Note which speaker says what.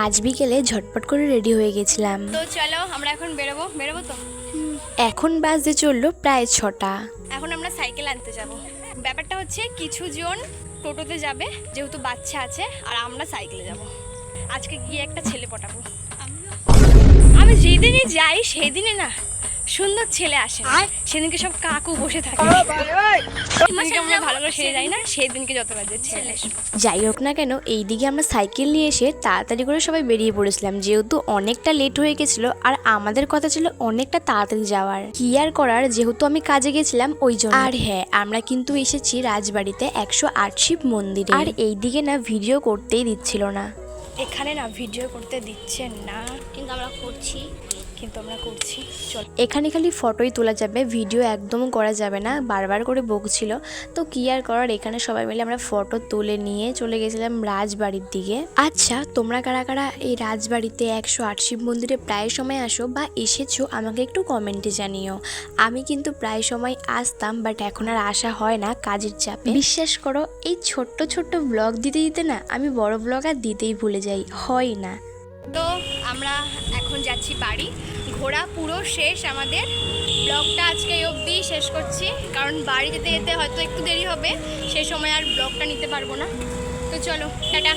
Speaker 1: আজ বিকেলে ঝটপট করে রেডি হয়ে গেছিলাম।
Speaker 2: তো চলো আমরা এখন বেরোবো তো।
Speaker 1: এখন বাজে চললো প্রায় 6টা।
Speaker 2: এখন আমরা সাইকেল আনতে যাব। ব্যাপারটা হচ্ছে কিছু জন টোটোতে যাবে যেহেতু বাচ্চা আছে, আর আমরা সাইকেলে যাব। আজকে গিয়ে একটা ছেলে পটাবো। আমি যেদিনই যাই সেদিনে না সুন্দর ছেলে আসে না, সেদিনকে সব কাকু বসে থাকে। আমরা ভালো করে সেরে যাই না, সেদিনকে যত বাজে ছেলে।
Speaker 1: যাই হোক না কেন, এইদিকে আমরা সাইকেল নিয়ে এসে তাড়াতাড়ি করে সবাই বেরিয়ে পড়েছিলাম, যেহেতু অনেকটা লেট হয়ে গেছিলো আর আমাদের কথা ছিল অনেকটা তাড়াতাড়ি যাওয়ার। কি আর করার, যেহেতু আমি কাজে গেছিলাম ওই জন্য। আর হ্যাঁ, আমরা কিন্তু এসেছি রাজবাড়িতে 108 শিব মন্দিরে। আর এইদিকে না ভিডিও করতেই দিচ্ছিল না।
Speaker 2: এখানে না ভিডিও করতে দিচ্ছেন না, কিন্তু আমরা করছি।
Speaker 1: এখানে খালি ফটোই তোলা যাবে, ভিডিও একদম করা যাবে না, বারবার করে বকছিল। তো কি আর করার, এখানে সবাই মিলে আমরা ফটো তুলে নিয়ে চলে গেছিলাম রাজবাড়ির দিকে। আচ্ছা, তোমরা কারা কারা এই রাজবাড়িতে 108 শিব মন্দিরে প্রায় সময় আসো বা এসেছো আমাকে একটু কমেন্টে জানিও। আমি কিন্তু প্রায় সময় আসতাম, বাট এখন আর আসা হয় না কাজের চাপে। বিশ্বাস করো, এই ছোট্ট ছোট্ট ব্লগ দিতে দিতে না আমি বড় ব্লগ আর দিতেই ভুলে যাই, হয় না।
Speaker 2: তো আমরা এখন যাচ্ছি বাড়ি, ঘোরা পুরো শেষ আমাদের। ব্লগটা আজকে অবধি শেষ করছি, কারণ বাড়ি যেতে যেতে হয়তো একটু দেরি হবে, সেই সময় আর ব্লগটা নিতে পারবো না। তো চলো টাটা।